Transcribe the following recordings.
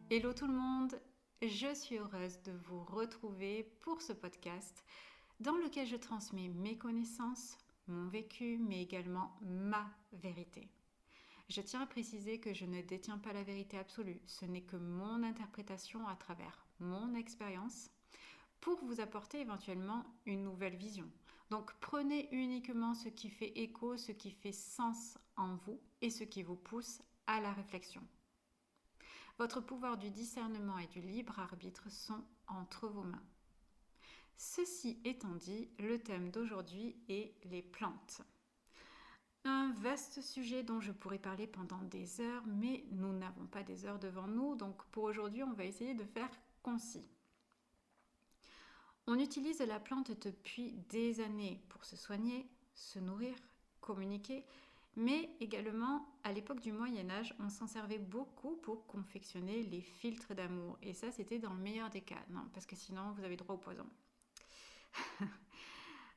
Hello tout le monde, je suis heureuse de vous retrouver pour ce podcast dans lequel je transmets mes connaissances, mon vécu, mais également ma vérité. Je tiens à préciser que je ne détiens pas la vérité absolue, ce n'est que mon interprétation à travers mon expérience pour vous apporter éventuellement une nouvelle vision. Donc prenez uniquement ce qui fait écho, ce qui fait sens en vous et ce qui vous pousse à la réflexion. Votre pouvoir du discernement et du libre arbitre sont entre vos mains. Ceci étant dit, le thème d'aujourd'hui est les plantes. Un vaste sujet dont je pourrais parler pendant des heures, mais nous n'avons pas des heures devant nous, donc pour aujourd'hui on va essayer de faire concis. On utilise la plante depuis des années pour se soigner, se nourrir, communiquer, mais également à l'époque du Moyen-Âge, on s'en servait beaucoup pour confectionner les filtres d'amour. Et ça, c'était dans le meilleur des cas, non, parce que sinon vous avez droit au poison.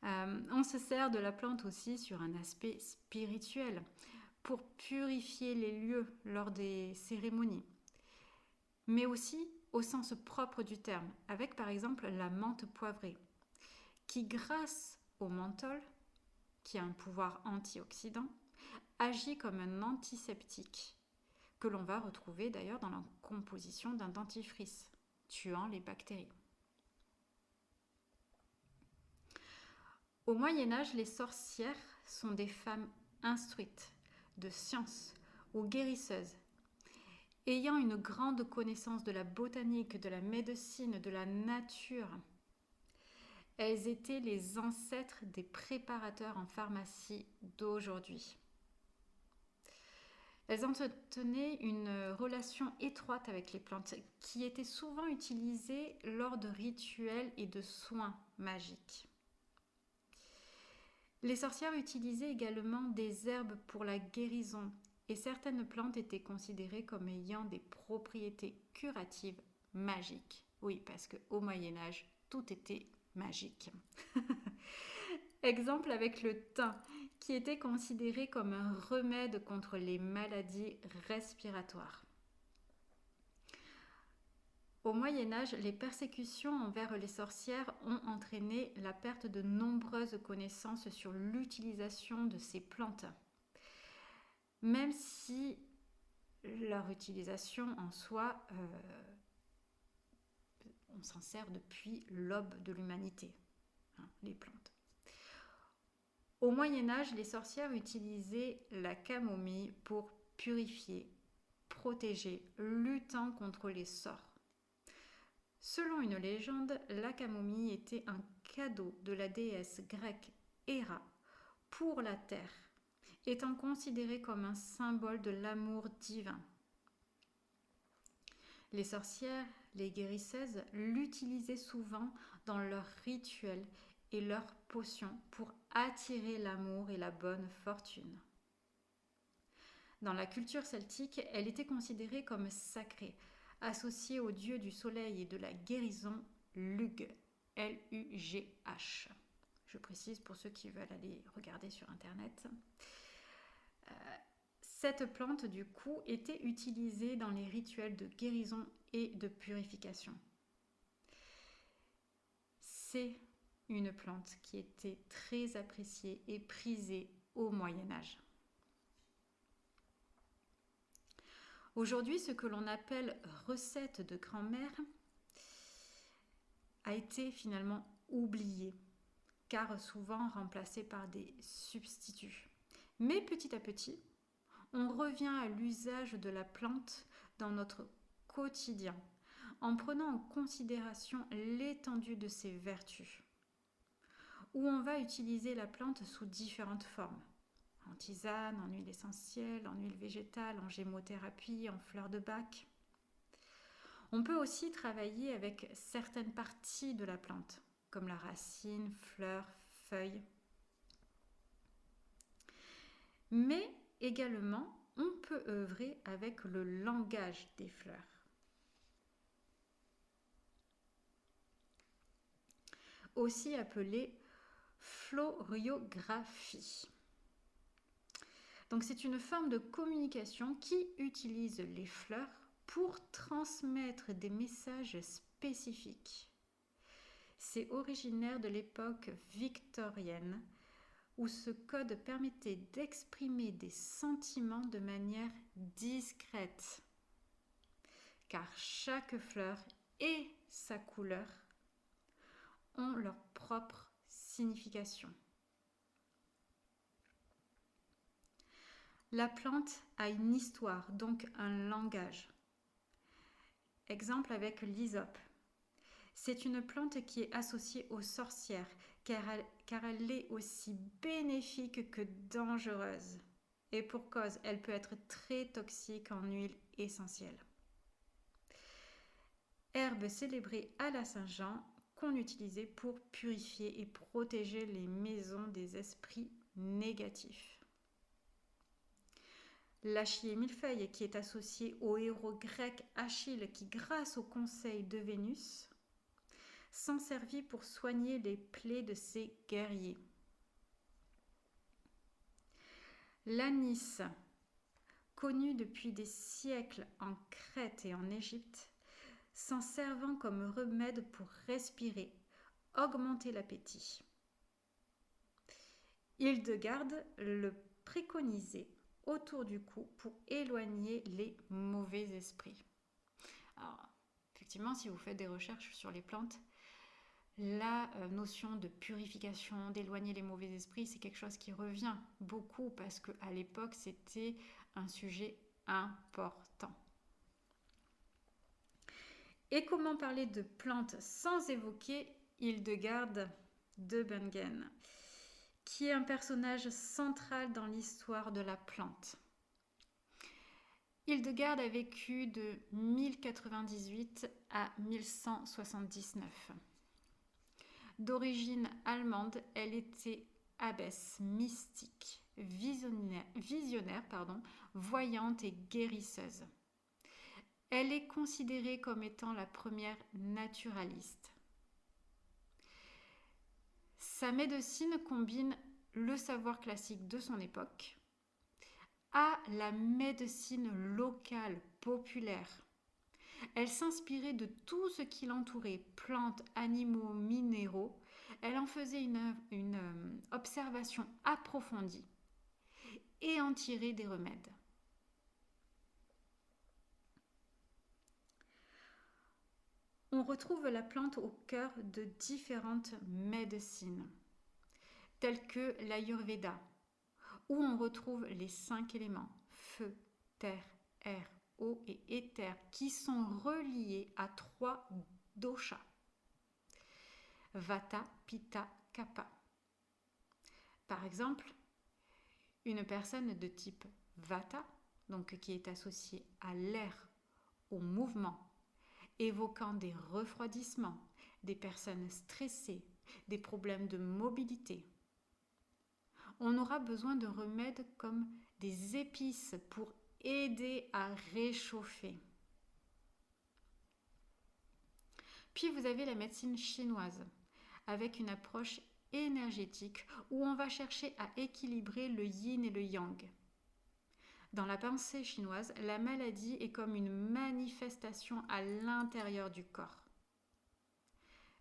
On se sert de la plante aussi sur un aspect spirituel, pour purifier les lieux lors des cérémonies, mais aussi au sens propre du terme, avec par exemple la menthe poivrée, qui grâce au menthol, qui a un pouvoir antioxydant, agit comme un antiseptique, que l'on va retrouver d'ailleurs dans la composition d'un dentifrice, tuant les bactéries. Au Moyen Âge, les sorcières sont des femmes instruites, de science ou guérisseuses, ayant une grande connaissance de la botanique, de la médecine, de la nature. Elles étaient les ancêtres des préparateurs en pharmacie d'aujourd'hui. Elles entretenaient une relation étroite avec les plantes qui étaient souvent utilisées lors de rituels et de soins magiques. Les sorcières utilisaient également des herbes pour la guérison et certaines plantes étaient considérées comme ayant des propriétés curatives magiques. Oui, parce qu'au Moyen Âge, tout était magique. Exemple avec le thym, qui était considéré comme un remède contre les maladies respiratoires. Au Moyen Âge, les persécutions envers les sorcières ont entraîné la perte de nombreuses connaissances sur l'utilisation de ces plantes. Même si leur utilisation en soi, on s'en sert depuis l'aube de l'humanité, les plantes. Au Moyen Âge, les sorcières utilisaient la camomille pour purifier, protéger, luttant contre les sorts. Selon une légende, la camomille était un cadeau de la déesse grecque Héra pour la terre, étant considérée comme un symbole de l'amour divin. Les sorcières, les guérisseuses, l'utilisaient souvent dans leurs rituels et leurs potions pour attirer l'amour et la bonne fortune. Dans la culture celtique, elle était considérée comme sacrée, associée au dieu du soleil et de la guérison, Lugh, L-U-G-H. Je précise pour ceux qui veulent aller regarder sur internet. Cette plante, du coup, était utilisée dans les rituels de guérison et de purification. C'est une plante qui était très appréciée et prisée au Moyen Âge. Aujourd'hui, ce que l'on appelle recette de grand-mère a été finalement oublié, car souvent remplacé par des substituts. Mais petit à petit, on revient à l'usage de la plante dans notre quotidien, en prenant en considération l'étendue de ses vertus, où on va utiliser la plante sous différentes formes. En tisane, en huile essentielle, en huile végétale, en gémothérapie, en fleurs de bac. On peut aussi travailler avec certaines parties de la plante, comme la racine, fleurs, feuilles. Mais également, on peut œuvrer avec le langage des fleurs. Aussi appelée floriographie. Donc c'est une forme de communication qui utilise les fleurs pour transmettre des messages spécifiques. C'est originaire de l'époque victorienne où ce code permettait d'exprimer des sentiments de manière discrète, car chaque fleur et sa couleur ont leur propre signification. La plante a une histoire, donc un langage. Exemple avec l'hysope. C'est une plante qui est associée aux sorcières, car elle est aussi bénéfique que dangereuse. Et pour cause, elle peut être très toxique en huile essentielle. Herbe célébrée à la Saint-Jean, qu'on utilisait pour purifier et protéger les maisons des esprits négatifs. L'Achillée millefeuille, qui est associé au héros grec Achille, qui, grâce au conseil de Vénus, s'en servit pour soigner les plaies de ses guerriers. L'anis, connu depuis des siècles en Crète et en Égypte, s'en servant comme remède pour respirer, augmenter l'appétit. Hildegarde le préconisait autour du cou pour éloigner les mauvais esprits. Alors, effectivement, si vous faites des recherches sur les plantes, la notion de purification, d'éloigner les mauvais esprits, c'est quelque chose qui revient beaucoup parce qu'à l'époque, c'était un sujet important. Et comment parler de plantes sans évoquer Hildegarde de Bingen, qui est un personnage central dans l'histoire de la plante. Hildegarde a vécu de 1098 à 1179. D'origine allemande, elle était abbesse, mystique, visionnaire, voyante et guérisseuse. Elle est considérée comme étant la première naturaliste. Sa médecine combine le savoir classique de son époque à la médecine locale, populaire. Elle s'inspirait de tout ce qui l'entourait, plantes, animaux, minéraux. Elle en faisait une observation approfondie et en tirait des remèdes. On retrouve la plante au cœur de différentes médecines, telles que l'Ayurveda, où on retrouve les 5 éléments, feu, terre, air, eau et éther, qui sont reliés à 3 doshas, Vata, Pitta, Kapha. Par exemple, une personne de type Vata, donc qui est associée à l'air, au mouvement, évoquant des refroidissements, des personnes stressées, des problèmes de mobilité. On aura besoin de remèdes comme des épices pour aider à réchauffer. Puis vous avez la médecine chinoise, avec une approche énergétique où on va chercher à équilibrer le yin et le yang. Dans la pensée chinoise, la maladie est comme une manifestation à l'intérieur du corps.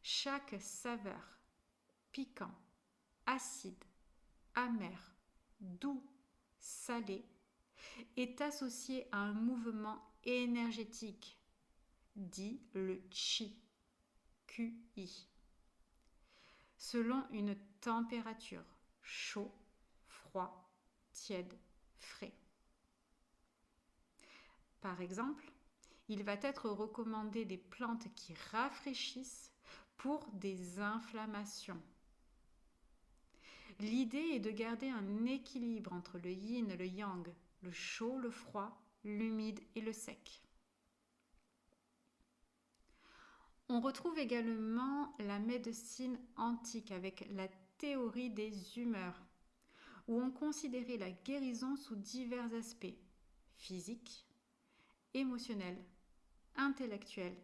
Chaque saveur, piquant, acide, amer, doux, salé, est associée à un mouvement énergétique, dit le qi, QI, selon une température, chaud, froid, tiède, frais. Par exemple, il va être recommandé des plantes qui rafraîchissent pour des inflammations. L'idée est de garder un équilibre entre le yin et le yang, le chaud, le froid, l'humide et le sec. On retrouve également la médecine antique avec la théorie des humeurs, où on considérait la guérison sous divers aspects, physiques, émotionnels, intellectuels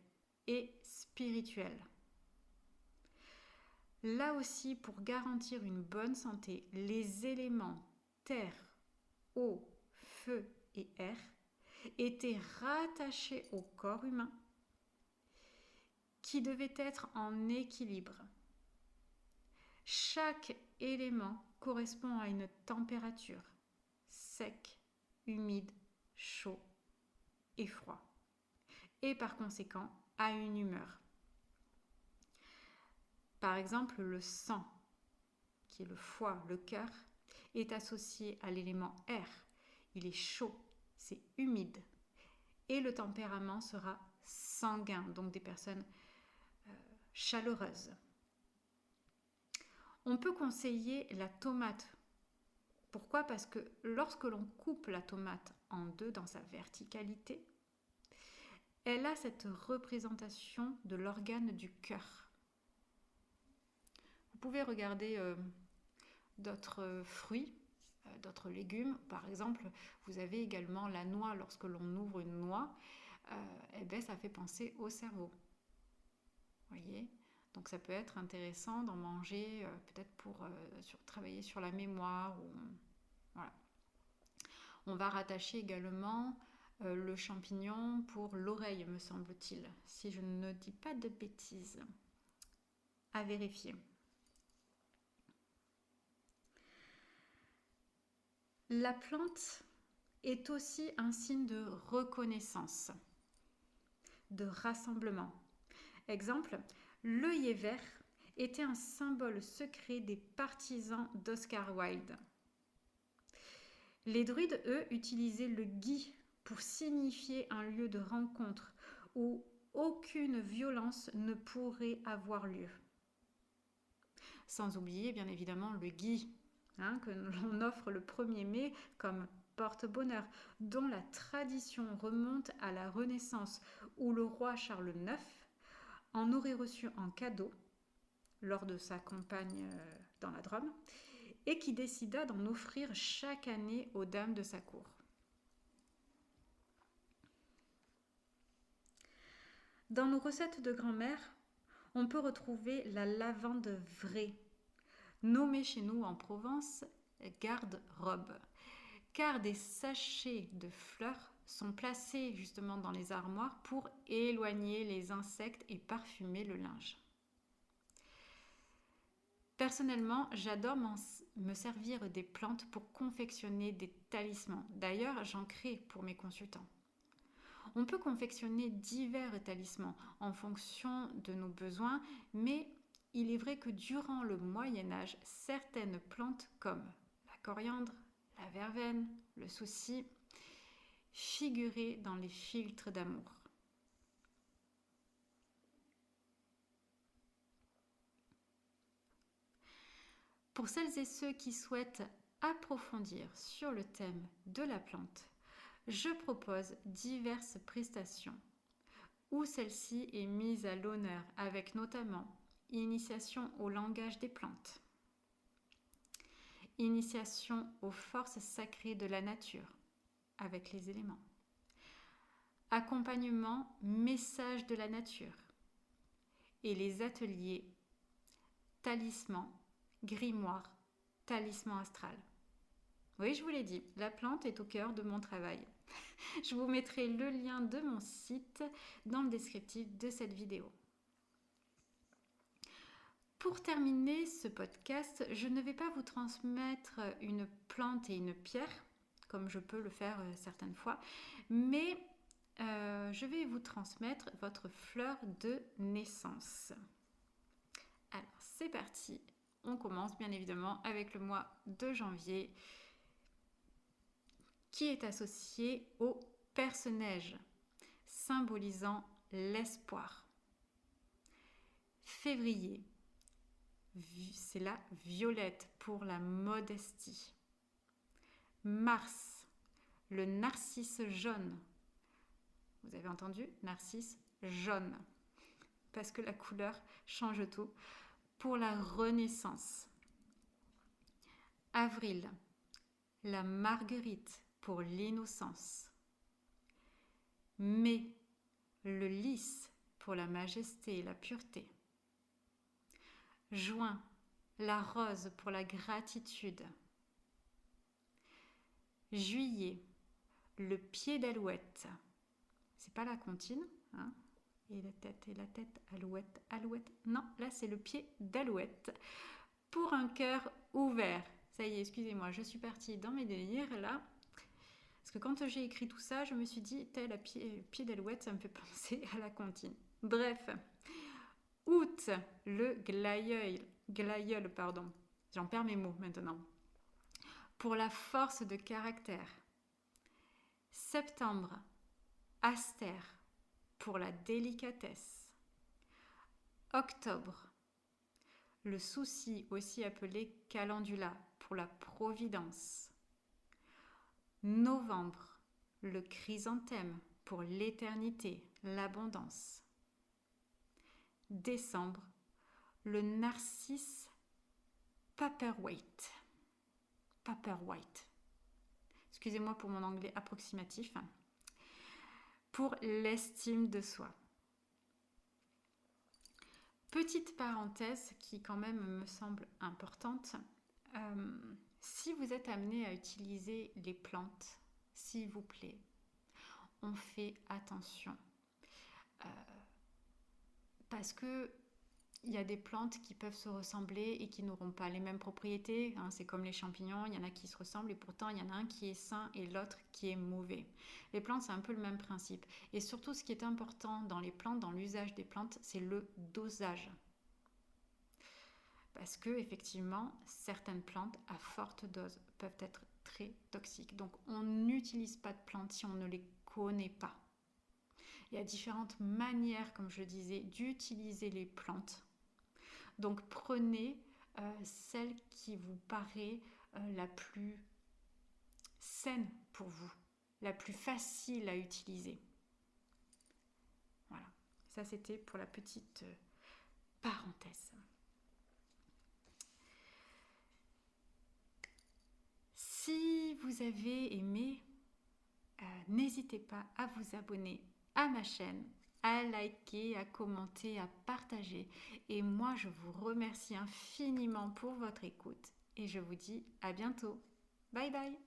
et spirituels. Là aussi, pour garantir une bonne santé, les éléments terre, eau, feu et air était rattaché au corps humain qui devait être en équilibre. Chaque élément correspond à une température sec, humide, chaud et froid, et par conséquent à une humeur. Par exemple, le sang, qui est le foie, le cœur, est associé à l'élément air. Il est chaud, c'est humide. Et le tempérament sera sanguin, donc des personnes chaleureuses. On peut conseiller la tomate. Pourquoi ? Parce que lorsque l'on coupe la tomate en deux dans sa verticalité, elle a cette représentation de l'organe du cœur. Vous pouvez regarder d'autres fruits, d'autres légumes. Par exemple, vous avez également la noix. Lorsque l'on ouvre une noix, ça fait penser au cerveau. Voyez ? Donc ça peut être intéressant d'en manger, peut-être pour travailler sur la mémoire. Voilà. On va rattacher également le champignon pour l'oreille, me semble-t-il, si je ne dis pas de bêtises. À vérifier. La plante est aussi un signe de reconnaissance, de rassemblement. Exemple, l'œillet vert était un symbole secret des partisans d'Oscar Wilde. Les druides, eux, utilisaient le gui pour signifier un lieu de rencontre où aucune violence ne pourrait avoir lieu. Sans oublier, bien évidemment, le gui, que l'on offre le 1er mai comme porte-bonheur, dont la tradition remonte à la Renaissance, où le roi Charles IX en aurait reçu en cadeau lors de sa campagne dans la Drôme, et qui décida d'en offrir chaque année aux dames de sa cour. Dans nos recettes de grand-mère, on peut retrouver la lavande vraie, nommée chez nous en Provence garde-robe, car des sachets de fleurs sont placés justement dans les armoires pour éloigner les insectes et parfumer le linge. Personnellement, j'adore me servir des plantes pour confectionner des talismans. D'ailleurs, j'en crée pour mes consultants. On peut confectionner divers talismans en fonction de nos besoins, mais il est vrai que durant le Moyen-Âge, certaines plantes comme la coriandre, la verveine, le souci, figuraient dans les philtres d'amour. Pour celles et ceux qui souhaitent approfondir sur le thème de la plante, je propose diverses prestations où celle-ci est mise à l'honneur avec notamment initiation au langage des plantes, initiation aux forces sacrées de la nature avec les éléments, accompagnement message de la nature et les ateliers talisman, grimoire, talisman astral. Oui, je vous l'ai dit, la plante est au cœur de mon travail. Je vous mettrai le lien de mon site dans le descriptif de cette vidéo. Pour terminer ce podcast, je ne vais pas vous transmettre une plante et une pierre, comme je peux le faire certaines fois, mais je vais vous transmettre votre fleur de naissance. Alors, c'est parti. On commence bien évidemment avec le mois de janvier qui est associé au perce-neige, symbolisant l'espoir. Février, c'est la violette pour la modestie. Mars, le narcisse jaune. Vous avez entendu ? Narcisse jaune. Parce que la couleur change tout. Pour la renaissance. Avril, la marguerite pour l'innocence. Mai, le lys pour la majesté et la pureté. Juin, la rose pour la gratitude. Juillet, le pied d'alouette. C'est pas la comptine, hein, et la tête, alouette, alouette. Non, là c'est le pied d'alouette. Pour un cœur ouvert. Ça y est, excusez-moi, je suis partie dans mes délires là. Parce que quand j'ai écrit tout ça, je me suis dit, tel à pied d'alouette, ça me fait penser à la comptine. Bref. Août, le glaïeul, pardon. J'en perds mes mots maintenant. Pour la force de caractère. Septembre, Astère, pour la délicatesse. Octobre, le souci, aussi appelé calendula, pour la providence. Novembre, le chrysanthème, pour l'éternité, l'abondance. Décembre, le narcisse paperwhite. Paperwhite. Excusez-moi pour mon anglais approximatif. Pour l'estime de soi. Petite parenthèse qui quand même me semble importante. Si vous êtes amené à utiliser les plantes, s'il vous plaît, on fait attention. Parce que il y a des plantes qui peuvent se ressembler et qui n'auront pas les mêmes propriétés. Hein, c'est comme les champignons, il y en a qui se ressemblent et pourtant il y en a un qui est sain et l'autre qui est mauvais. Les plantes, c'est un peu le même principe. Et surtout, ce qui est important dans les plantes, dans l'usage des plantes, c'est le dosage. Parce que effectivement, certaines plantes à forte dose peuvent être très toxiques. Donc on n'utilise pas de plantes si on ne les connaît pas. Il y a différentes manières, comme je disais, d'utiliser les plantes. Donc prenez celle qui vous paraît la plus saine pour vous, la plus facile à utiliser. Voilà, ça c'était pour la petite parenthèse. Si vous avez aimé, n'hésitez pas à vous abonner à ma chaîne, à liker, à commenter, à partager. Et moi, je vous remercie infiniment pour votre écoute et je vous dis à bientôt. Bye bye!